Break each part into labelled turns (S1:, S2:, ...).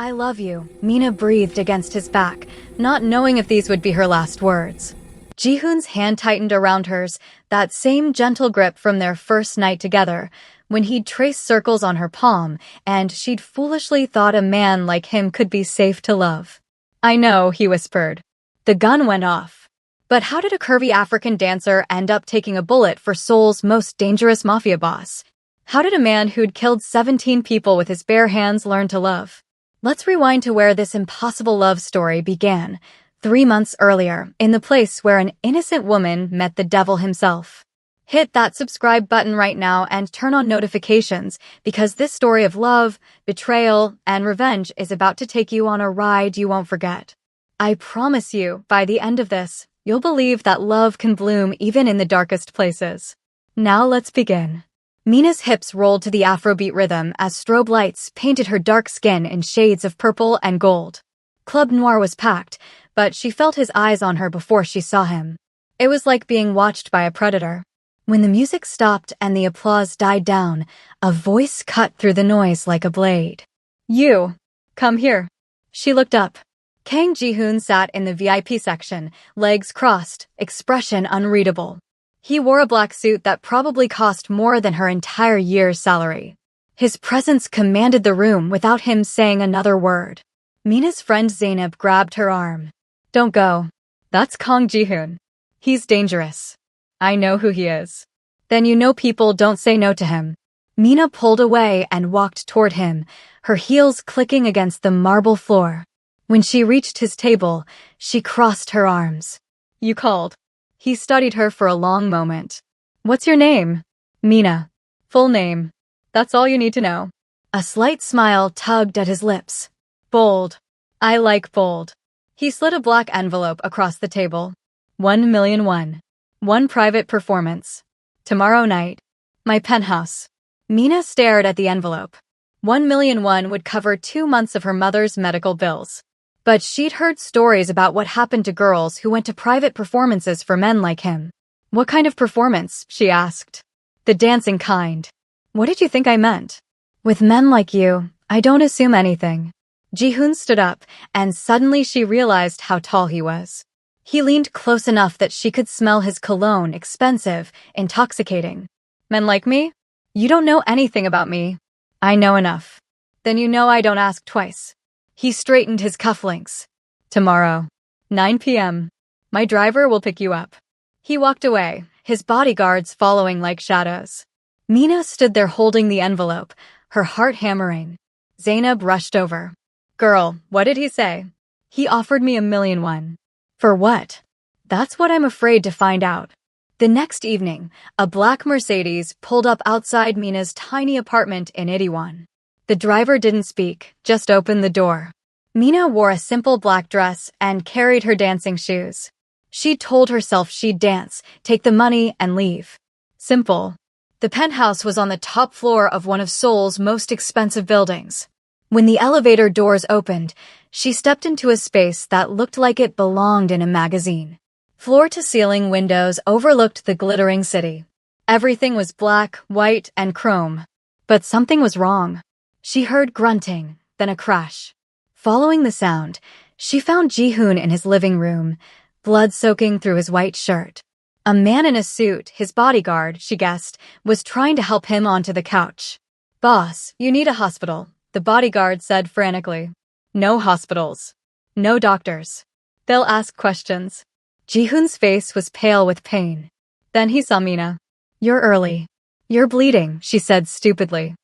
S1: I love you, Mina breathed against his back, not knowing if these would be her last words. Jihoon's hand tightened around hers, that same gentle grip from their first night together, when he'd traced circles on her palm, and she'd foolishly thought a man like him could be safe to love. I know, he whispered. The gun went off. But how did a curvy African dancer end up taking a bullet for Seoul's most dangerous mafia boss? How did a man who'd killed 17 people with his bare hands learn to love? Let's rewind to where this impossible love story began, 3 months earlier, in the place where an innocent woman met the devil himself. Hit that subscribe button right now and turn on notifications, because this story of love, betrayal, and revenge is about to take you on a ride you won't forget. I promise you, by the end of this, you'll believe that love can bloom even in the darkest places. Now let's begin. Mina's hips rolled to the Afrobeat rhythm as strobe lights painted her dark skin in shades of purple and gold. Club Noir was packed, but she felt his eyes on her before she saw him. It was like being watched by a predator. When the music stopped and the applause died down, a voice cut through the noise like a blade. You! Come here. She looked up. Kang Ji-hoon sat in the VIP section, legs crossed, expression unreadable. He wore a black suit that probably cost more than her entire year's salary. His presence commanded the room without him saying another word. Mina's friend Zainab grabbed her arm. Don't go. That's Kang Ji-hoon. He's dangerous. I know who he is. Then you know people don't say no to him. Mina pulled away and walked toward him, her heels clicking against the marble floor. When she reached his table, she crossed her arms. You called. He studied her for a long moment. What's your name? Mina. Full name. That's all you need to know. A slight smile tugged at his lips. Bold. I like bold. He slid a black envelope across the table. 1,000,001. One private performance. Tomorrow night. My penthouse. Mina stared at the envelope. 1,000,001 would cover 2 months of her mother's medical bills. But she'd heard stories about what happened to girls who went to private performances for men like him. What kind of performance? She asked. The dancing kind. What did you think I meant? With men like you, I don't assume anything. Ji-hoon stood up, and suddenly she realized how tall he was. He leaned close enough that she could smell his cologne, expensive, intoxicating. Men like me? You don't know anything about me. I know enough. Then you know I don't ask twice. He straightened his cufflinks. Tomorrow, 9 p.m. My driver will pick you up. He walked away, his bodyguards following like shadows. Mina stood there holding the envelope, her heart hammering. Zainab rushed over. Girl, what did he say? He offered me 1,000,001. For what? That's what I'm afraid to find out. The next evening, a black Mercedes pulled up outside Mina's tiny apartment in Itaewon. The driver didn't speak, just opened the door. Mina wore a simple black dress and carried her dancing shoes. She told herself she'd dance, take the money, and leave. Simple. The penthouse was on the top floor of one of Seoul's most expensive buildings. When the elevator doors opened, she stepped into a space that looked like it belonged in a magazine. Floor-to-ceiling windows overlooked the glittering city. Everything was black, white, and chrome. But something was wrong. She heard grunting, then a crash. Following the sound, she found Ji-hoon in his living room, blood soaking through his white shirt. A man in a suit, his bodyguard, she guessed, was trying to help him onto the couch. Boss, you need a hospital, the bodyguard said frantically. No hospitals. No doctors. They'll ask questions. Ji-hoon's face was pale with pain. Then he saw Mina. You're early. You're bleeding, she said stupidly.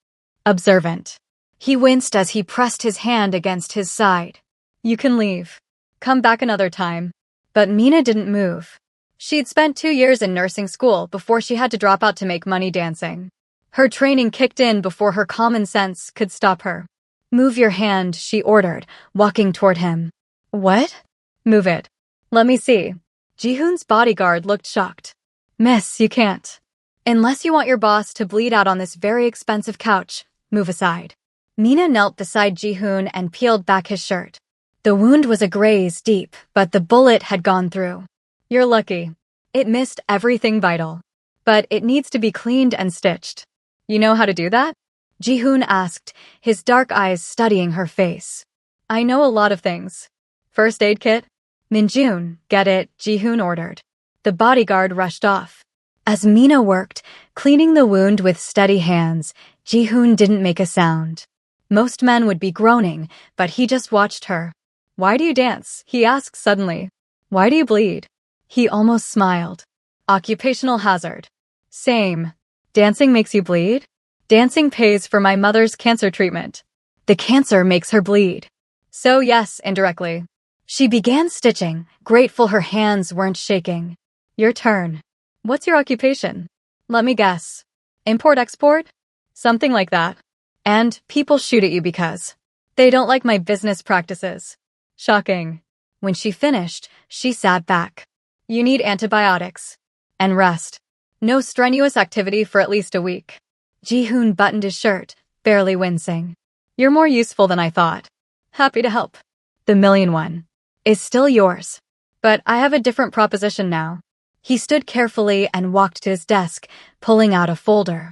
S1: Observant. He winced as he pressed his hand against his side. You can leave. Come back another time. But Mina didn't move. She'd spent 2 years in nursing school before she had to drop out to make money dancing. Her training kicked in before her common sense could stop her. Move your hand, she ordered, walking toward him. What? Move it. Let me see. Ji-hoon's bodyguard looked shocked. Miss, you can't. Unless you want your boss to bleed out on this very expensive couch, move aside. Mina knelt beside Ji-hoon and peeled back his shirt. The wound was a graze deep, but the bullet had gone through. You're lucky. It missed everything vital. But it needs to be cleaned and stitched. You know how to do that? Ji-hoon asked, his dark eyes studying her face. I know a lot of things. First aid kit? Minjun, get it, Jihoon ordered. The bodyguard rushed off. As Mina worked, cleaning the wound with steady hands, Jihoon didn't make a sound. Most men would be groaning, but he just watched her. Why do you dance? He asked suddenly. Why do you bleed? He almost smiled. Occupational hazard. Same. Dancing makes you bleed? Dancing pays for my mother's cancer treatment. The cancer makes her bleed. So yes, indirectly. She began stitching, grateful her hands weren't shaking. Your turn. What's your occupation? Let me guess. Import-export? Something like that. And people shoot at you because they don't like my business practices. Shocking. When she finished, she sat back. You need antibiotics. And rest. No strenuous activity for at least a week. Jihoon buttoned his shirt, barely wincing. You're more useful than I thought. Happy to help. The $1,000,000 is still yours. But I have a different proposition now. He stood carefully and walked to his desk, pulling out a folder.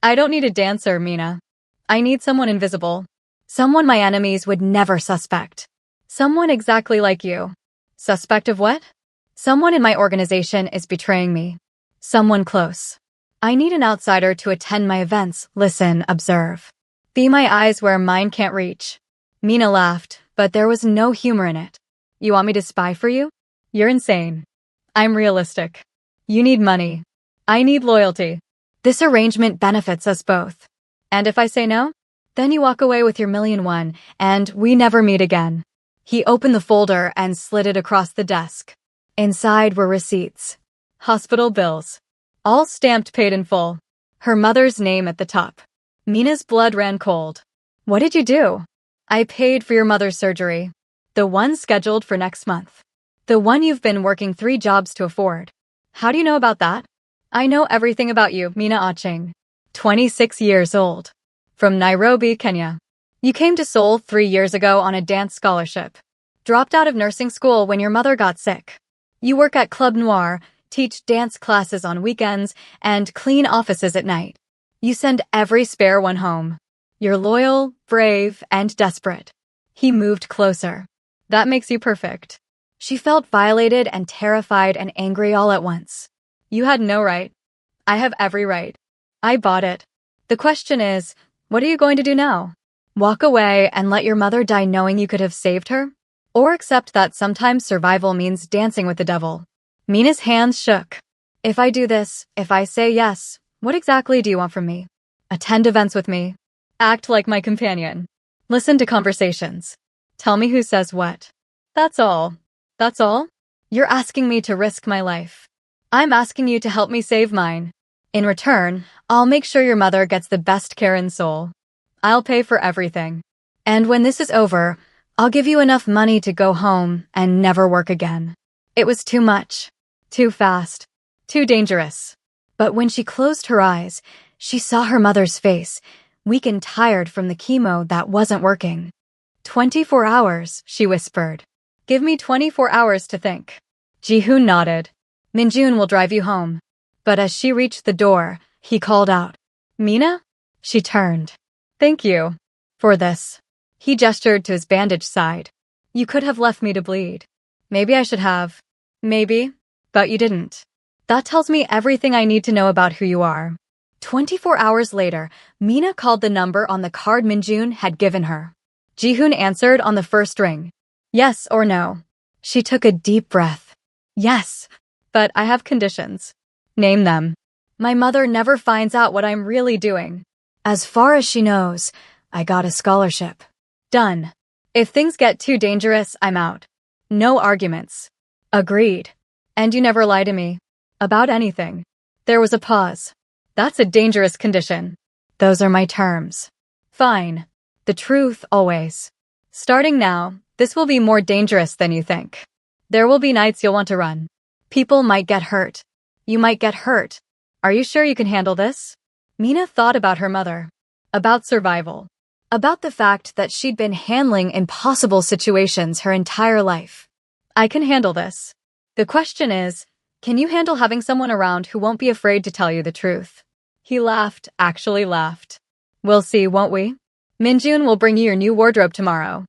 S1: I don't need a dancer, Mina. I need someone invisible. Someone my enemies would never suspect. Someone exactly like you. Suspect of what? Someone in my organization is betraying me. Someone close. I need an outsider to attend my events, listen, observe. Be my eyes where mine can't reach. Mina laughed, but there was no humor in it. You want me to spy for you? You're insane. I'm realistic. You need money. I need loyalty. This arrangement benefits us both. And if I say no? Then you walk away with your $1,000,000 and we never meet again. He opened the folder and slid it across the desk. Inside were receipts. Hospital bills. All stamped paid in full. Her mother's name at the top. Mina's blood ran cold. What did you do? I paid for your mother's surgery. The one scheduled for next month. The one you've been working 3 jobs to afford. How do you know about that? I know everything about you, Mina Aching. 26 years old. From Nairobi, Kenya. You came to Seoul 3 years ago on a dance scholarship. Dropped out of nursing school when your mother got sick. You work at Club Noir, teach dance classes on weekends, and clean offices at night. You send every spare one home. You're loyal, brave, and desperate. He moved closer. That makes you perfect. She felt violated and terrified and angry all at once. You had no right. I have every right. I bought it. The question is, what are you going to do now? Walk away and let your mother die knowing you could have saved her? Or accept that sometimes survival means dancing with the devil? Mina's hands shook. If I do this, if I say yes, what exactly do you want from me? Attend events with me. Act like my companion. Listen to conversations. Tell me who says what. That's all. That's all? You're asking me to risk my life. I'm asking you to help me save mine. In return, I'll make sure your mother gets the best care in Seoul. I'll pay for everything. And when this is over, I'll give you enough money to go home and never work again. It was too much. Too fast. Too dangerous. But when she closed her eyes, she saw her mother's face, weak and tired from the chemo that wasn't working. 24 hours, she whispered. Give me 24 hours to think. Jihoon nodded. Minjun will drive you home. But as she reached the door, he called out. Mina? She turned. Thank you. For this. He gestured to his bandaged side. You could have left me to bleed. Maybe I should have. Maybe. But you didn't. That tells me everything I need to know about who you are. 24 hours later, Mina called the number on the card Minjun had given her. Jihoon answered on the first ring. Yes or no? She took a deep breath. Yes. But I have conditions. Name them. My mother never finds out what I'm really doing. As far as she knows, I got a scholarship. Done. If things get too dangerous, I'm out. No arguments. Agreed. And you never lie to me. About anything. There was a pause. That's a dangerous condition. Those are my terms. Fine. The truth always. Starting now, this will be more dangerous than you think. There will be nights you'll want to run. People might get hurt. You might get hurt. Are you sure you can handle this? Mina thought about her mother. About survival. About the fact that she'd been handling impossible situations her entire life. I can handle this. The question is, can you handle having someone around who won't be afraid to tell you the truth? He laughed, actually laughed. We'll see, won't we? Minjun will bring you your new wardrobe tomorrow.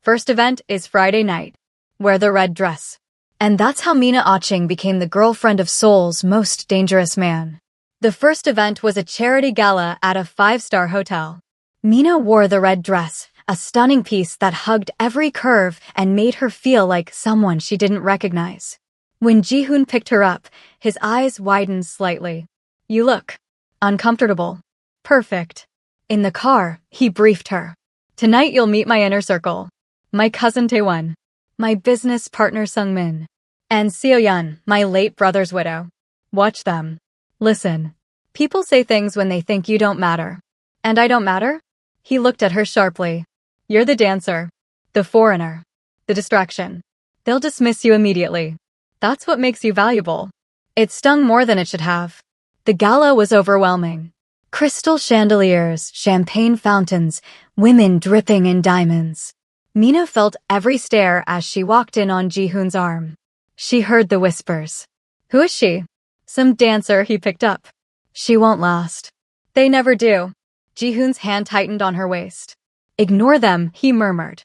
S1: First event is Friday night. Wear the red dress. And that's how Mina Aching became the girlfriend of Seoul's most dangerous man. The first event was a charity gala at a 5-star hotel. Mina wore the red dress, a stunning piece that hugged every curve and made her feel like someone she didn't recognize. When Ji-hoon picked her up, his eyes widened slightly. You look uncomfortable. Perfect. In the car, he briefed her. Tonight you'll meet my inner circle. My cousin Taewon. My business partner Sungmin. And Seo-yeon, my late brother's widow. Watch them. Listen. People say things when they think you don't matter. And I don't matter? He looked at her sharply. You're the dancer. The foreigner. The distraction. They'll dismiss you immediately. That's what makes you valuable. It stung more than it should have. The gala was overwhelming. Crystal chandeliers, champagne fountains, women dripping in diamonds. Mina felt every stare as she walked in on Ji-hoon's arm. She heard the whispers. Who is she? Some dancer he picked up. She won't last. They never do. Ji-hoon's hand tightened on her waist. Ignore them, he murmured.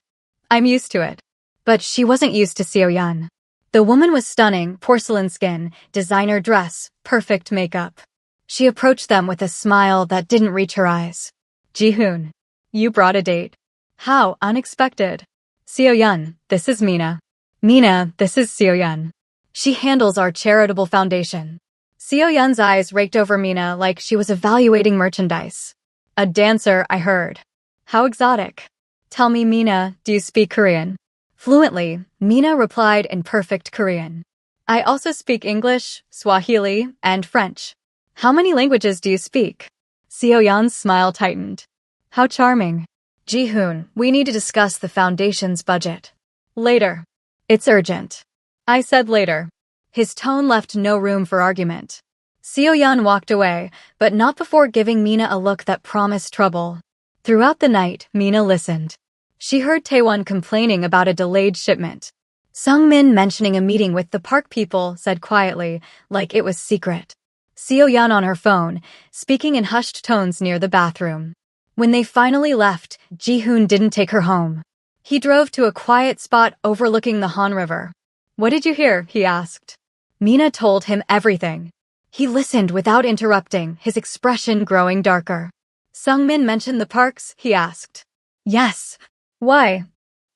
S1: I'm used to it. But she wasn't used to Seo-yeon. The woman was stunning, porcelain skin, designer dress, perfect makeup. She approached them with a smile that didn't reach her eyes. Ji-hoon, you brought a date. How unexpected. Seo-yeon, this is Mina. Mina, this is Seo-yeon. She handles our charitable foundation. Seo-yeon's eyes raked over Mina like she was evaluating merchandise. A dancer, I heard. How exotic. Tell me, Mina, do you speak Korean? Fluently, Mina replied in perfect Korean. I also speak English, Swahili, and French. How many languages do you speak? Seo-yeon's smile tightened. How charming. Ji-hoon, we need to discuss the foundation's budget. Later. It's urgent. I said later. His tone left no room for argument. Seo-yeon walked away, but not before giving Mina a look that promised trouble. Throughout the night, Mina listened. She heard Taewon complaining about a delayed shipment. Sungmin mentioning a meeting with the park people said quietly, like it was secret. Seo-yeon on her phone, speaking in hushed tones near the bathroom. When they finally left, Ji-hoon didn't take her home. He drove to a quiet spot overlooking the Han River. What did you hear? He asked. Mina told him everything. He listened without interrupting, his expression growing darker. Sungmin mentioned the parks? He asked. Yes. Why?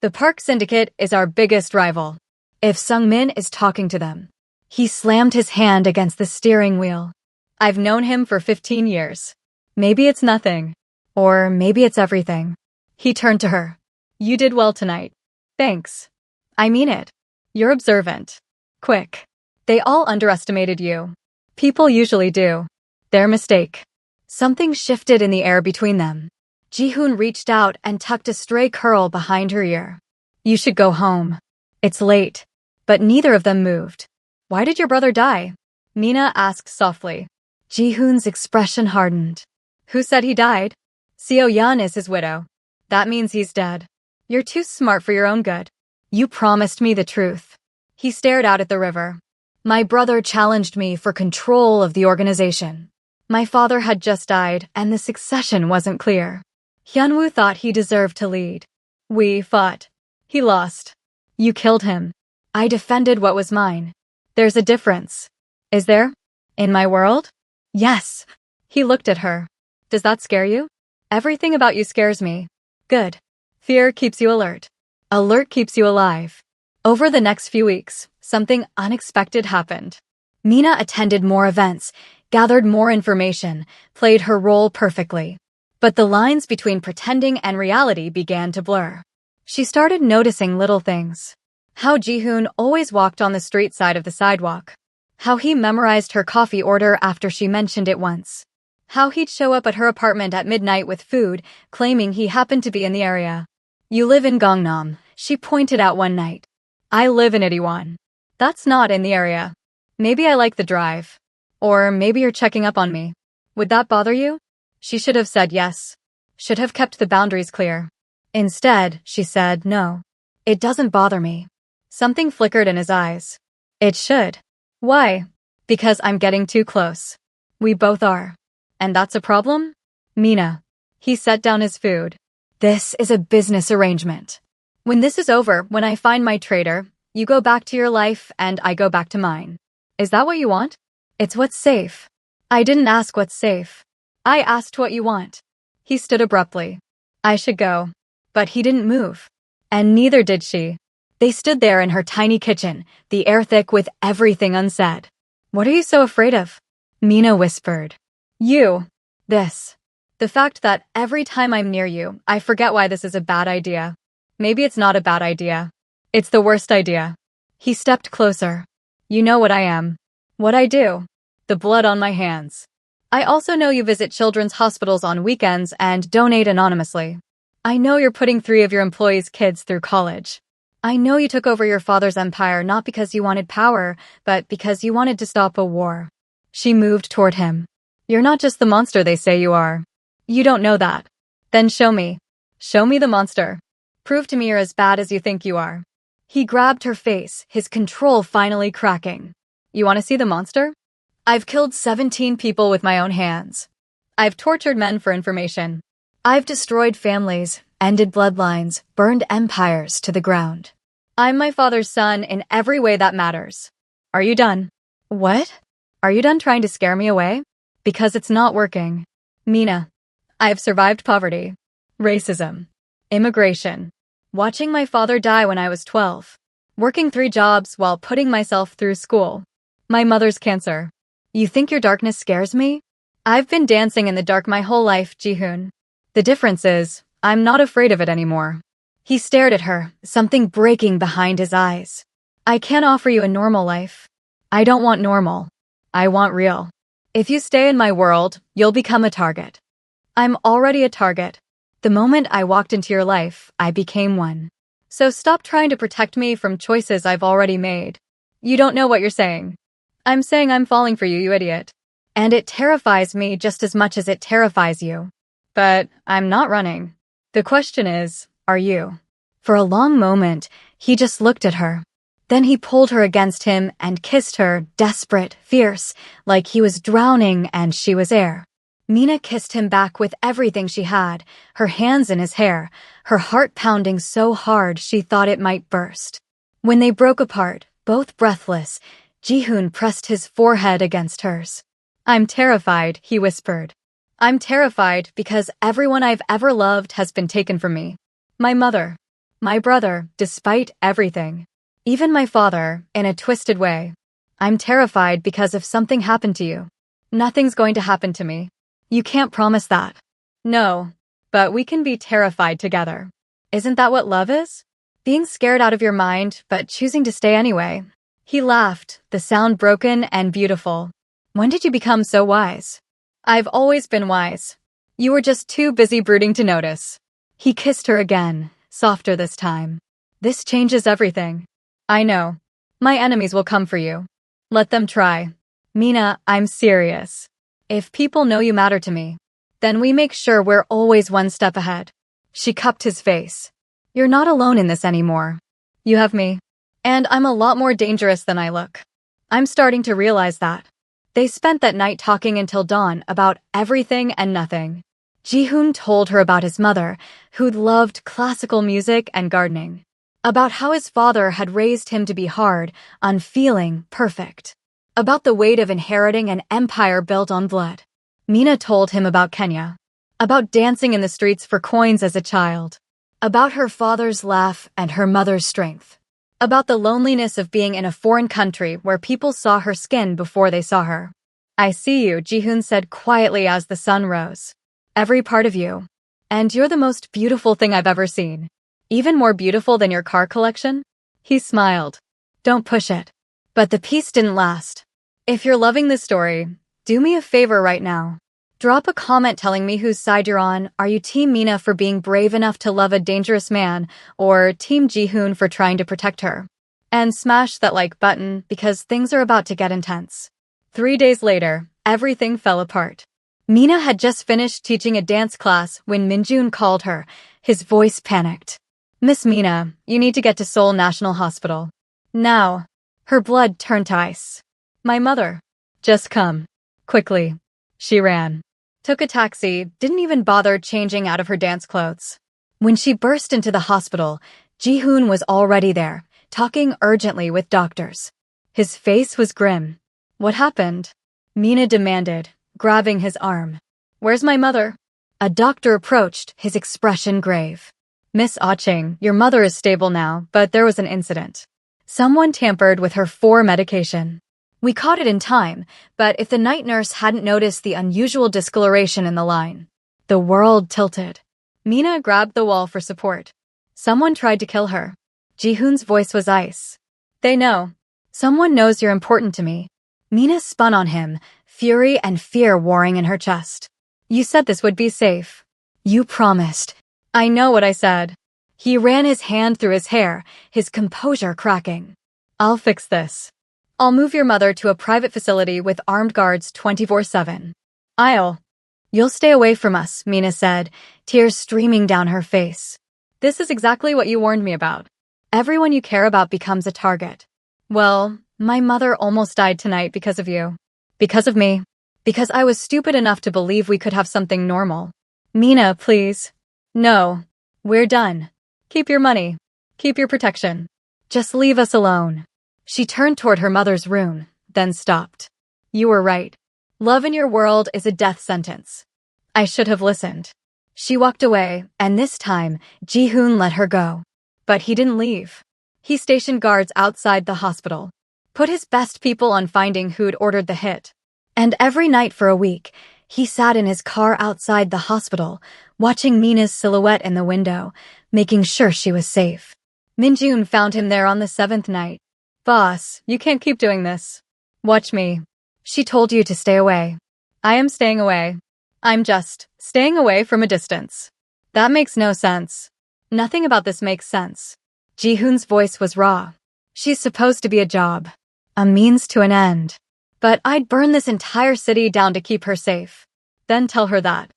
S1: The park syndicate is our biggest rival. If Sungmin is talking to them. He slammed his hand against the steering wheel. I've known him for 15 years. Maybe it's nothing. Or maybe it's everything. He turned to her. You did well tonight. Thanks. I mean it. You're observant. Quick. They all underestimated you. People usually do. Their mistake. Something shifted in the air between them. Ji-hoon reached out and tucked a stray curl behind her ear. You should go home. It's late. But neither of them moved. Why did your brother die? Mina asked softly. Ji-hoon's expression hardened. Who said he died? Seo-yeon is his widow. That means he's dead. You're too smart for your own good. You promised me the truth. He stared out at the river. My brother challenged me for control of the organization. My father had just died, and the succession wasn't clear. Hyunwoo thought he deserved to lead. We fought. He lost. You killed him. I defended what was mine. There's a difference. Is there? In my world? Yes. He looked at her. Does that scare you? Everything about you scares me. Good. Fear keeps you alert. Alert keeps you alive. Over the next few weeks, something unexpected happened. Mina attended more events, gathered more information, played her role perfectly. But the lines between pretending and reality began to blur. She started noticing little things. How Ji-hoon always walked on the street side of the sidewalk. How he memorized her coffee order after she mentioned it once. How he'd show up at her apartment at midnight with food, claiming he happened to be in the area. You live in Gangnam, she pointed out one night. I live in Itaewon. That's not in the area. Maybe I like the drive. Or maybe you're checking up on me. Would that bother you? She should have said yes. Should have kept the boundaries clear. Instead, she said no. It doesn't bother me. Something flickered in his eyes. It should. Why? Because I'm getting too close. We both are. And that's a problem? Mina. He set down his food. This is a business arrangement. When this is over, when I find my traitor, you go back to your life and I go back to mine. Is that what you want? It's what's safe. I didn't ask what's safe. I asked what you want. He stood abruptly. I should go. But he didn't move. And neither did she. They stood there in her tiny kitchen, the air thick with everything unsaid. What are you so afraid of? Mina whispered. You. This. The fact that every time I'm near you, I forget why this is a bad idea. Maybe it's not a bad idea. It's the worst idea. He stepped closer. You know what I am. What I do. The blood on my hands. I also know you visit children's hospitals on weekends and donate anonymously. I know you're putting 3 of your employees' kids through college. I know you took over your father's empire not because you wanted power, but because you wanted to stop a war. She moved toward him. You're not just the monster they say you are. You don't know that. Then show me. Show me the monster. Prove to me you're as bad as you think you are. He grabbed her face, his control finally cracking. You want to see the monster? I've killed 17 people with my own hands. I've tortured men for information. I've destroyed families, ended bloodlines, burned empires to the ground. I'm my father's son in every way that matters. Are you done? What? Are you done trying to scare me away? Because it's not working. Mina, I've survived poverty, racism, immigration, watching my father die when I was 12, working 3 jobs while putting myself through school, my mother's cancer. You think your darkness scares me? I've been dancing in the dark my whole life, Jihoon. The difference is, I'm not afraid of it anymore. He stared at her, something breaking behind his eyes. I can't offer you a normal life. I don't want normal. I want real. If you stay in my world, you'll become a target. I'm already a target. The moment I walked into your life, I became one. So stop trying to protect me from choices I've already made. You don't know what you're saying. I'm saying I'm falling for you, you idiot. And it terrifies me just as much as it terrifies you. But I'm not running. The question is, are you? For a long moment, he just looked at her. Then he pulled her against him and kissed her, desperate, fierce, like he was drowning and she was air. Mina kissed him back with everything she had, her hands in his hair, her heart pounding so hard she thought it might burst. When they broke apart, both breathless, Jihoon pressed his forehead against hers. I'm terrified, he whispered. I'm terrified because everyone I've ever loved has been taken from me. My mother, my brother, despite everything. Even my father, in a twisted way. I'm terrified because if something happened to you, nothing's going to happen to me. You can't promise that. No, but we can be terrified together. Isn't that what love is? Being scared out of your mind, but choosing to stay anyway. He laughed, the sound broken and beautiful. When did you become so wise? I've always been wise. You were just too busy brooding to notice. He kissed her again, softer this time. This changes everything. I know. My enemies will come for you. Let them try. Mina, I'm serious. If people know you matter to me, then we make sure we're always one step ahead. She cupped his face. You're not alone in this anymore. You have me. And I'm a lot more dangerous than I look. I'm starting to realize that. They spent that night talking until dawn about everything and nothing. Jihoon told her about his mother, who'd loved classical music and gardening. About how his father had raised him to be hard, unfeeling, perfect. About the weight of inheriting an empire built on blood. Mina told him about Kenya. About dancing in the streets for coins as a child. About her father's laugh and her mother's strength. About the loneliness of being in a foreign country where people saw her skin before they saw her. I see you, Jihoon said quietly as the sun rose. Every part of you. And you're the most beautiful thing I've ever seen. Even more beautiful than your car collection? He smiled. Don't push it. But the peace didn't last. If you're loving this story, do me a favor right now. Drop a comment telling me whose side you're on. Are you Team Mina for being brave enough to love a dangerous man, or Team Jihoon for trying to protect her? And smash that like button because things are about to get intense. 3 days later, everything fell apart. Mina had just finished teaching a dance class when Minjun called her, his voice panicked. Miss Mina, you need to get to Seoul National Hospital. Now. Her blood turned to ice. My mother. Just come. Quickly. She ran. Took a taxi, didn't even bother changing out of her dance clothes. When she burst into the hospital, Ji-hoon was already there, talking urgently with doctors. His face was grim. What happened? Mina demanded, grabbing his arm. Where's my mother? A doctor approached, his expression grave. Miss Ah-ching, your mother is stable now, but there was an incident. Someone tampered with her medication. We caught it in time, but if the night nurse hadn't noticed the unusual discoloration in the line. The world tilted. Mina grabbed the wall for support. Someone tried to kill her. Ji-hoon's voice was ice. They know. Someone knows you're important to me. Mina spun on him, fury and fear warring in her chest. You said this would be safe. You promised. I know what I said. He ran his hand through his hair, his composure cracking. I'll fix this. I'll move your mother to a private facility with armed guards 24/7. You'll stay away from us, Mina said, tears streaming down her face. This is exactly what you warned me about. Everyone you care about becomes a target. Well, my mother almost died tonight because of you. Because of me. Because I was stupid enough to believe we could have something normal. Mina, please. No. We're done. Keep your money. Keep your protection. Just leave us alone. She turned toward her mother's room, then stopped. You were right. Love in your world is a death sentence. I should have listened. She walked away, and this time, Ji-hoon let her go. But he didn't leave. He stationed guards outside the hospital. Put his best people on finding who'd ordered the hit. And every night for a week, he sat in his car outside the hospital, watching Mina's silhouette in the window, making sure she was safe. Min-jun found him there on the 7th night. Boss, you can't keep doing this. Watch me. She told you to stay away. I am staying away. I'm just staying away from a distance. That makes no sense. Nothing about this makes sense. Ji-hoon's voice was raw. She's supposed to be a job. A means to an end. But I'd burn this entire city down to keep her safe. Then tell her that.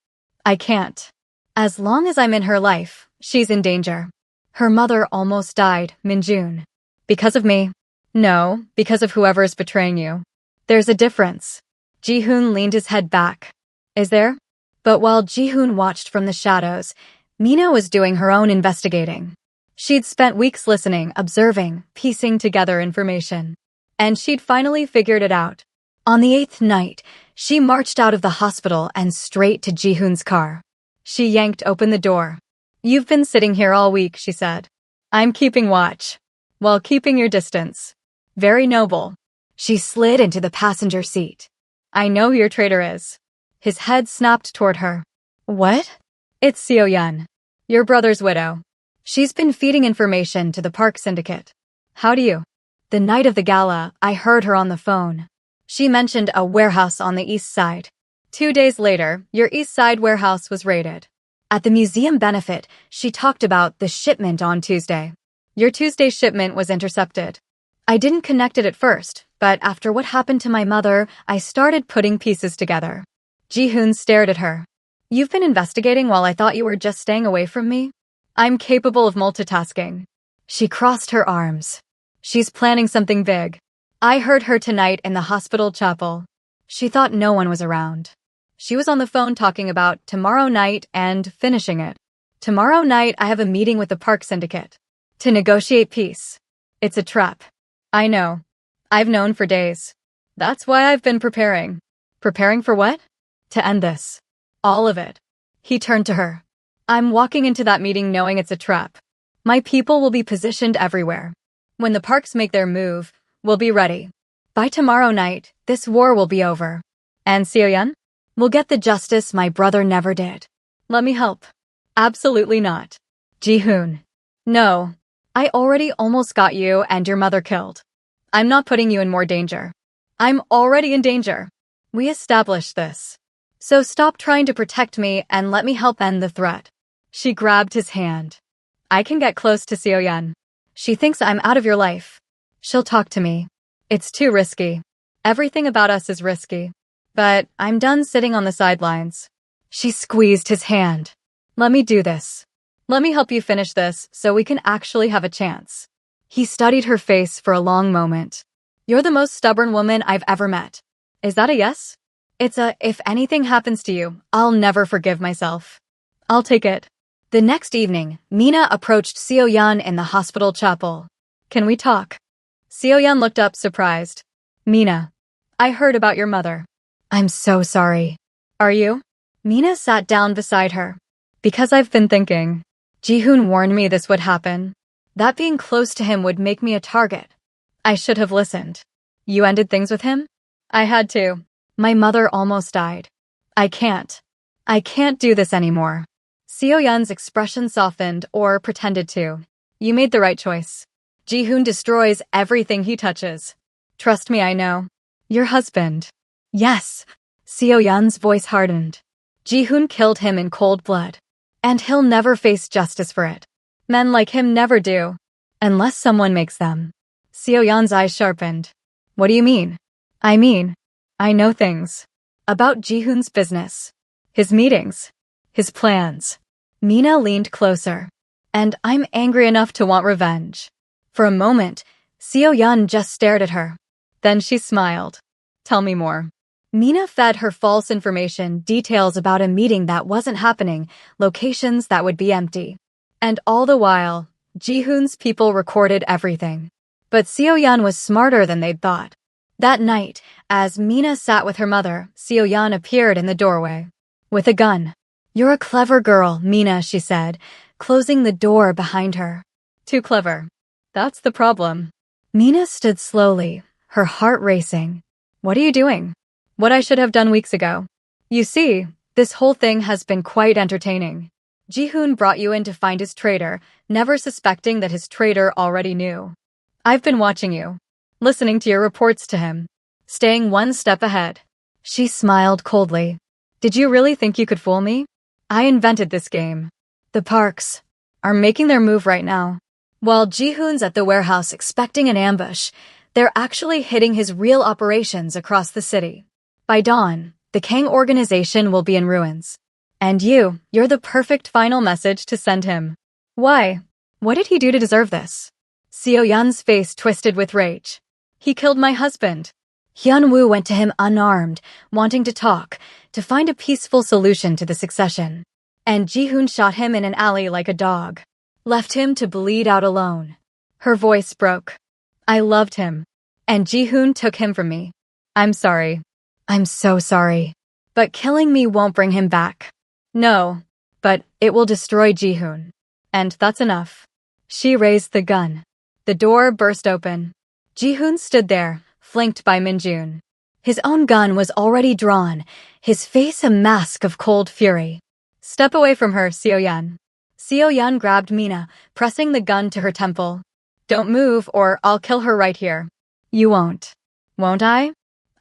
S1: I can't. As long as I'm in her life, she's in danger. Her mother almost died, Min-jun. Because of me. No, because of whoever's betraying you. There's a difference. Ji-hoon leaned his head back. Is there? But while Ji-hoon watched from the shadows, Mina was doing her own investigating. She'd spent weeks listening, observing, piecing together information. And she'd finally figured it out. On the 8th night, she marched out of the hospital and straight to Ji-hoon's car. She yanked open the door. You've been sitting here all week, she said. I'm keeping watch. While keeping your distance. Very noble. She slid into the passenger seat. I know who your traitor is. His head snapped toward her. What? It's Seo-yeon, your brother's widow. She's been feeding information to the Park Syndicate. How do you? The night of the gala, I heard her on the phone. She mentioned a warehouse on the east side. 2 days later, your east side warehouse was raided. At the museum benefit, she talked about the shipment on Tuesday. Your Tuesday shipment was intercepted. I didn't connect it at first, but after what happened to my mother, I started putting pieces together. Ji-hoon stared at her. You've been investigating while I thought you were just staying away from me? I'm capable of multitasking. She crossed her arms. She's planning something big. I heard her tonight in the hospital chapel. She thought no one was around. She was on the phone talking about tomorrow night and finishing it. Tomorrow night I have a meeting with the Park Syndicate. To negotiate peace. It's a trap. I know. I've known for days. That's why I've been preparing. Preparing for what? To end this. All of it. He turned to her. I'm walking into that meeting knowing it's a trap. My people will be positioned everywhere. When the Parks make their move, we'll be ready. By tomorrow night, this war will be over. And Seo-yeon? We'll get the justice my brother never did. Let me help. Absolutely not. Ji-hoon. No. I already almost got you and your mother killed. I'm not putting you in more danger. I'm already in danger. We established this. So stop trying to protect me and let me help end the threat. She grabbed his hand. I can get close to Seo-yeon. She thinks I'm out of your life. She'll talk to me. It's too risky. Everything about us is risky. But I'm done sitting on the sidelines. She squeezed his hand. Let me do this. Let me help you finish this so we can actually have a chance. He studied her face for a long moment. You're the most stubborn woman I've ever met. Is that a yes? It's a, if anything happens to you, I'll never forgive myself. I'll take it. The next evening, Mina approached Seo-yeon in the hospital chapel. "Can we talk?" Seo-yeon looked up surprised. "Mina, I heard about your mother." "I'm so sorry." "Are you?" Mina sat down beside her. "Because I've been thinking. Ji-hoon warned me this would happen. That being close to him would make me a target. I should have listened." "You ended things with him?" "I had to. My mother almost died. I can't do this anymore." Seo-yeon's expression softened or pretended to. "You made the right choice. Ji-hoon destroys everything he touches. Trust me, I know." "Your husband." "Yes." Seo-yeon's voice hardened. "Ji-hoon killed him in cold blood. And he'll never face justice for it. Men like him never do. Unless someone makes them." Seo-yeon's eyes sharpened. "What do you mean?" "I mean, I know things. About Ji-hoon's business. His meetings. His plans." Mina leaned closer. "And I'm angry enough to want revenge." For a moment, Seo-yeon just stared at her. Then she smiled. "Tell me more." Mina fed her false information, details about a meeting that wasn't happening, locations that would be empty. And all the while, Ji-hoon's people recorded everything. But Seo-yeon was smarter than they'd thought. That night, as Mina sat with her mother, Seo-yeon appeared in the doorway. With a gun. "You're a clever girl, Mina," she said, closing the door behind her. "Too clever. That's the problem." Mina stood slowly, her heart racing. "What are you doing?" "What I should have done weeks ago. You see, this whole thing has been quite entertaining. Ji-hoon brought you in to find his traitor, never suspecting that his traitor already knew. I've been watching you, listening to your reports to him, staying one step ahead." She smiled coldly. "Did you really think you could fool me? I invented this game. The Parks are making their move right now. While Ji-hoon's at the warehouse expecting an ambush, they're actually hitting his real operations across the city. By dawn, the Kang organization will be in ruins. And you're the perfect final message to send him." "Why? What did he do to deserve this?" Seo-yeon's face twisted with rage. "He killed my husband." Hyun-woo went to him unarmed, wanting to talk, to find a peaceful solution to the succession. And Ji-hoon shot him in an alley like a dog. Left him to bleed out alone. Her voice broke. "I loved him. And Ji-hoon took him from me. I'm sorry. I'm so sorry. But killing me won't bring him back." "No, but it will destroy Ji-hoon. And that's enough." She raised the gun. The door burst open. Ji-hoon stood there, flanked by Min-jun. His own gun was already drawn, his face a mask of cold fury. "Step away from her, Seo-yeon." Seo-yeon grabbed Mina, pressing the gun to her temple. "Don't move or I'll kill her right here." "You won't." "Won't I?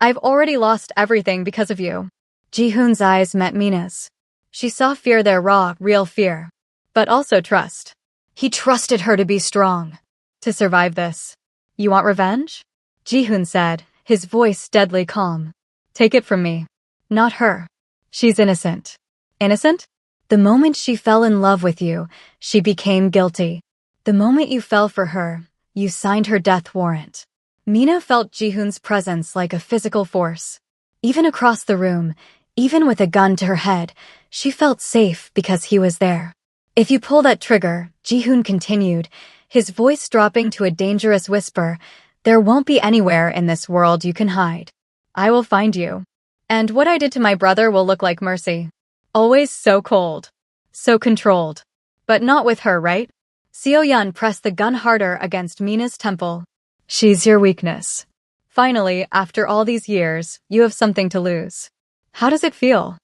S1: I've already lost everything because of you." Ji-hoon's eyes met Mina's. She saw fear there, raw, real fear. But also trust. He trusted her to be strong. To survive this. "You want revenge?" Ji-hoon said, his voice deadly calm. "Take it from me. Not her. She's innocent." "Innocent?" "The moment she fell in love with you, she became guilty. The moment you fell for her, you signed her death warrant." Mina felt Ji-hoon's presence like a physical force. Even across the room, even with a gun to her head, she felt safe because he was there. "If you pull that trigger," Ji-hoon continued, his voice dropping to a dangerous whisper, "there won't be anywhere in this world you can hide. I will find you. And what I did to my brother will look like mercy. Always so cold. So controlled. But not with her, right?" Seo-yeon pressed the gun harder against Mina's temple. "She's your weakness. Finally, after all these years, you have something to lose. How does it feel?"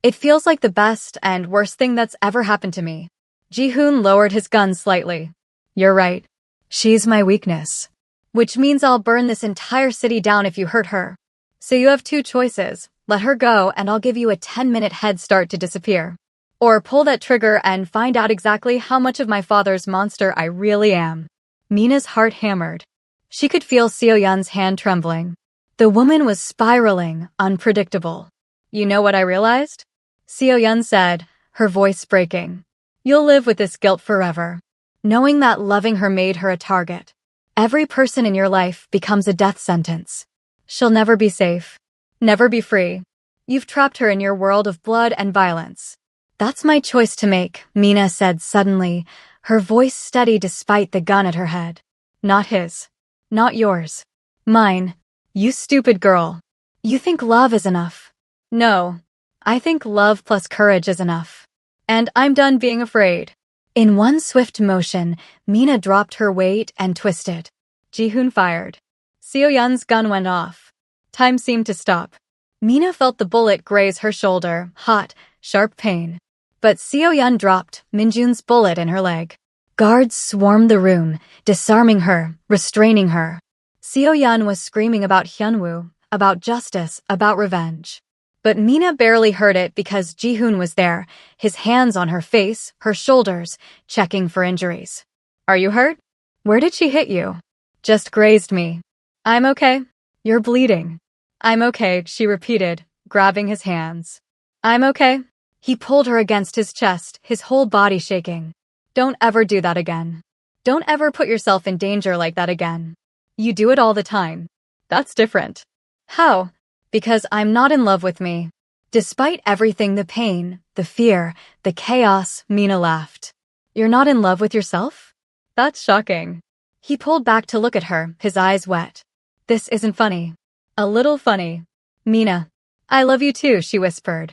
S1: "It feels like the best and worst thing that's ever happened to me." Ji-hoon lowered his gun slightly. "You're right. She's my weakness. Which means I'll burn this entire city down if you hurt her. So you have two choices. Let her go and I'll give you a 10-minute head start to disappear. Or pull that trigger and find out exactly how much of my father's monster I really am." Mina's heart hammered. She could feel Seo-yeon's hand trembling. The woman was spiraling, unpredictable. "You know what I realized?" Seo-yeon said, her voice breaking. "You'll live with this guilt forever. Knowing that loving her made her a target. Every person in your life becomes a death sentence. She'll never be safe. Never be free. You've trapped her in your world of blood and violence. That's my choice to make, Mina said suddenly, her voice steady despite the gun at her head. Not his. Not yours. Mine. You stupid girl. You think love is enough. No. I think love plus courage is enough. And I'm done being afraid. In one swift motion, Mina dropped her weight and twisted. Ji-hoon fired. Seo-yeon's gun went off. Time seemed to stop. Mina felt the bullet graze her shoulder, hot, sharp pain. But Seo-yeon dropped Minjun's bullet in her leg. Guards swarmed the room, disarming her, restraining her. Seo-yeon was screaming about Hyunwoo, about justice, about revenge. But Mina barely heard it because Ji-hoon was there, his hands on her face, her shoulders, checking for injuries. Are you hurt? Where did she hit you? Just grazed me. I'm okay. You're bleeding. I'm okay, she repeated, grabbing his hands. I'm okay. He pulled her against his chest, his whole body shaking. Don't ever do that again. Don't ever put yourself in danger like that again. You do it all the time. That's different. How? Because I'm not in love with me. Despite everything, the pain, the fear, the chaos, Mina laughed. You're not in love with yourself? That's shocking. He pulled back to look at her, his eyes wet. This isn't funny. A little funny. Mina. I love you too, she whispered.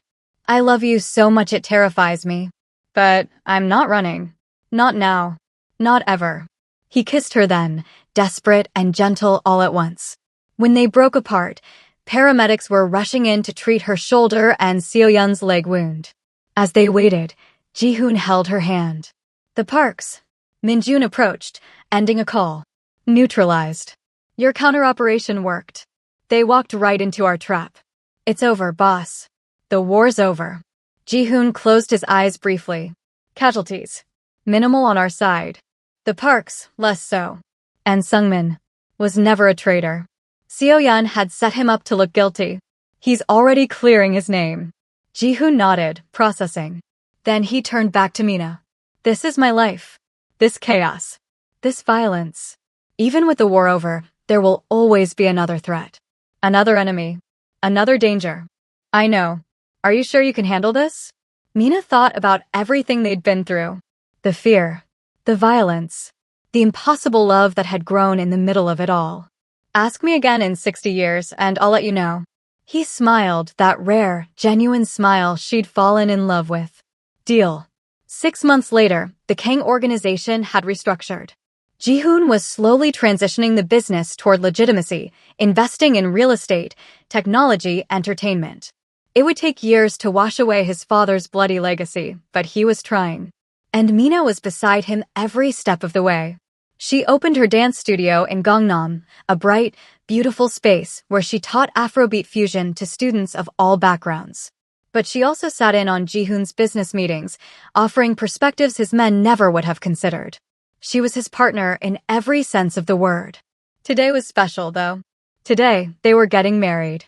S1: I love you so much it terrifies me. But I'm not running. Not now. Not ever. He kissed her then, desperate and gentle all at once. When they broke apart, paramedics were rushing in to treat her shoulder and Seo-yeon's leg wound. As they waited, Ji-hoon held her hand. The Parks. Minjun approached, ending a call. Neutralized. Your counter-operation worked. They walked right into our trap. It's over, boss. The war's over. Ji-hoon closed his eyes briefly. Casualties. Minimal on our side. The Parks, less so. And Sungmin was never a traitor. Seo-yeon had set him up to look guilty. He's already clearing his name. Ji-hoon nodded, processing. Then he turned back to Mina. This is my life. This chaos. This violence. Even with the war over, there will always be another threat. Another enemy. Another danger. I know. Are you sure you can handle this? Mina thought about everything they'd been through. The fear. The violence. The impossible love that had grown in the middle of it all. Ask me again in 60 years and I'll let you know. He smiled, that rare, genuine smile she'd fallen in love with. Deal. 6 months later, the Kang organization had restructured. Ji-hoon was slowly transitioning the business toward legitimacy, investing in real estate, technology, entertainment. It would take years to wash away his father's bloody legacy, but he was trying. And Mina was beside him every step of the way. She opened her dance studio in Gangnam, a bright, beautiful space where she taught Afrobeat fusion to students of all backgrounds. But she also sat in on Ji-hoon's business meetings, offering perspectives his men never would have considered. She was his partner in every sense of the word. Today was special, though. Today, they were getting married.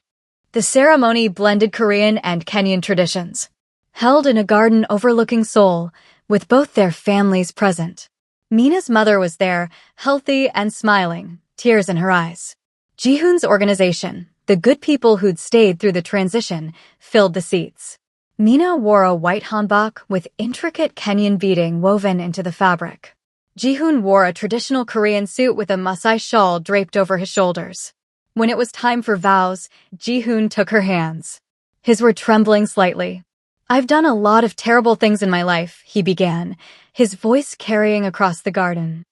S1: The ceremony blended Korean and Kenyan traditions. Held in a garden overlooking Seoul, with both their families present. Mina's mother was there, healthy and smiling, tears in her eyes. Ji-hoon's organization, the good people who'd stayed through the transition, filled the seats. Mina wore a white hanbok with intricate Kenyan beading woven into the fabric. Ji-hoon wore a traditional Korean suit with a Masai shawl draped over his shoulders. When it was time for vows, Ji-hoon took her hands. His were trembling slightly. I've done a lot of terrible things in my life, he began, his voice carrying across the garden.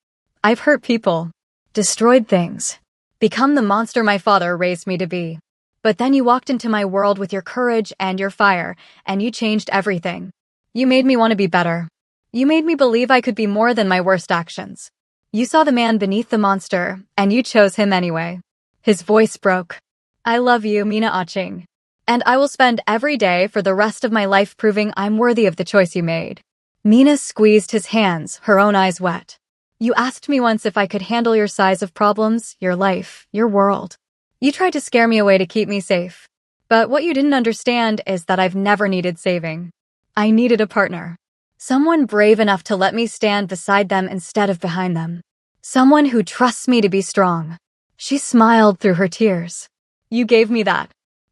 S1: I've hurt people, destroyed things, become the monster my father raised me to be. But then you walked into my world with your courage and your fire, and you changed everything. You made me want to be better. You made me believe I could be more than my worst actions. You saw the man beneath the monster, and you chose him anyway. His voice broke. I love you, Mina Aching. And I will spend every day for the rest of my life proving I'm worthy of the choice you made. Mina squeezed his hands, her own eyes wet. You asked me once if I could handle your size of problems, your life, your world. You tried to scare me away to keep me safe. But what you didn't understand is that I've never needed saving. I needed a partner. Someone brave enough to let me stand beside them instead of behind them. Someone who trusts me to be strong. She smiled through her tears. You gave me that.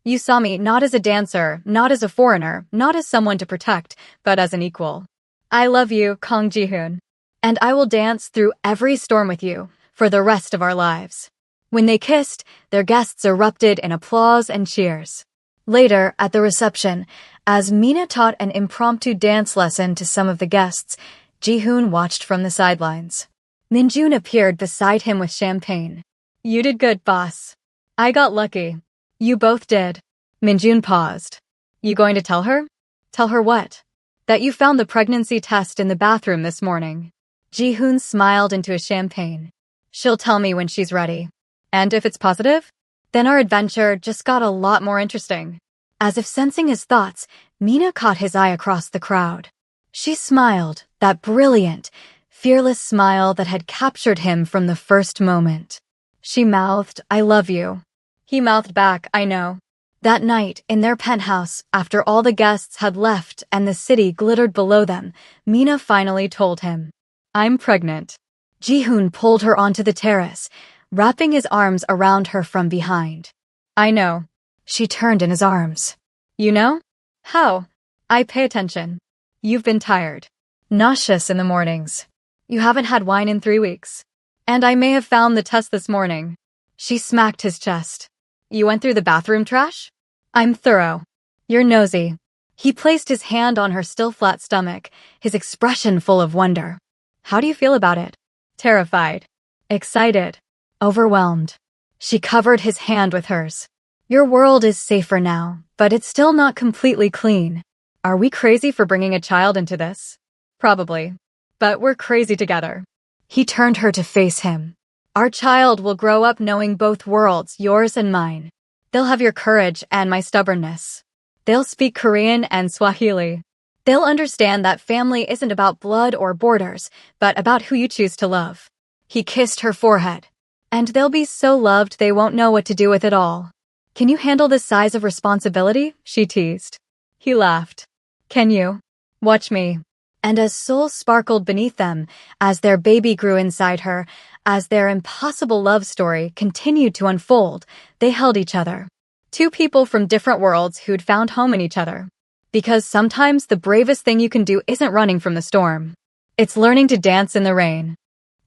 S1: You saw me not as a dancer, not as a foreigner, not as someone to protect, but as an equal. I love you, Kang Ji-hoon. And I will dance through every storm with you, for the rest of our lives. When they kissed, their guests erupted in applause and cheers. Later, at the reception, as Mina taught an impromptu dance lesson to some of the guests, Ji-hoon watched from the sidelines. Minjun appeared beside him with champagne. You did good, boss. I got lucky. You both did. Minjun paused. You going to tell her? Tell her what? That you found the pregnancy test in the bathroom this morning. Ji-hoon smiled into his champagne. She'll tell me when she's ready. And if it's positive? Then our adventure just got a lot more interesting. As if sensing his thoughts, Mina caught his eye across the crowd. She smiled, that brilliant, fearless smile that had captured him from the first moment. She mouthed, I love you. He mouthed back, I know. That night, in their penthouse, after all the guests had left and the city glittered below them, Mina finally told him, I'm pregnant. Ji-hoon pulled her onto the terrace, wrapping his arms around her from behind. I know. She turned in his arms. You know? How? I pay attention. You've been tired. Nauseous in the mornings. You haven't had wine in 3 weeks. And I may have found the test this morning. She smacked his chest. You went through the bathroom trash? I'm thorough. You're nosy. He placed his hand on her still flat stomach, his expression full of wonder. How do you feel about it? Terrified. Excited. Overwhelmed. She covered his hand with hers. Your world is safer now, but it's still not completely clean. Are we crazy for bringing a child into this? Probably. But we're crazy together. He turned her to face him. Our child will grow up knowing both worlds, yours and mine. They'll have your courage and my stubbornness. They'll speak Korean and Swahili. They'll understand that family isn't about blood or borders, but about who you choose to love. He kissed her forehead. And they'll be so loved they won't know what to do with it all. Can you handle this size of responsibility? She teased. He laughed. Can you? Watch me. And as soul sparkled beneath them, as their baby grew inside her, as their impossible love story continued to unfold, they held each other. Two people from different worlds who'd found home in each other. Because sometimes the bravest thing you can do isn't running from the storm. It's learning to dance in the rain.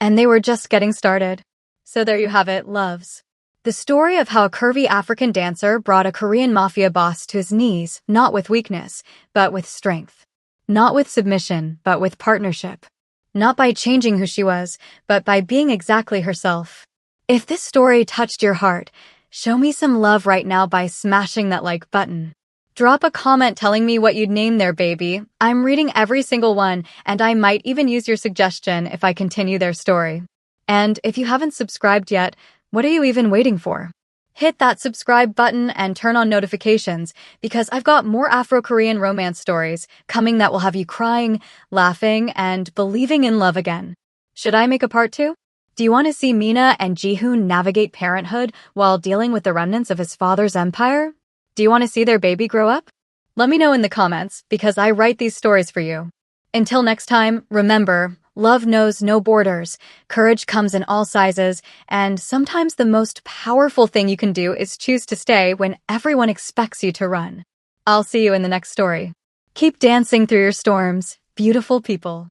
S1: And they were just getting started. So there you have it, loves. The story of how a curvy African dancer brought a Korean mafia boss to his knees, not with weakness, but with strength. Not with submission, but with partnership. Not by changing who she was, but by being exactly herself. If this story touched your heart, show me some love right now by smashing that like button. Drop a comment telling me what you'd name their baby. I'm reading every single one, and I might even use your suggestion if I continue their story. And if you haven't subscribed yet, what are you even waiting for? Hit that subscribe button and turn on notifications because I've got more Afro-Korean romance stories coming that will have you crying, laughing, and believing in love again. Should I make a part 2? Do you want to see Mina and Ji-hoon navigate parenthood while dealing with the remnants of his father's empire? Do you want to see their baby grow up? Let me know in the comments because I write these stories for you. Until next time, remember, love knows no borders, courage comes in all sizes, and sometimes the most powerful thing you can do is choose to stay when everyone expects you to run. I'll see you in the next story. Keep dancing through your storms, beautiful people.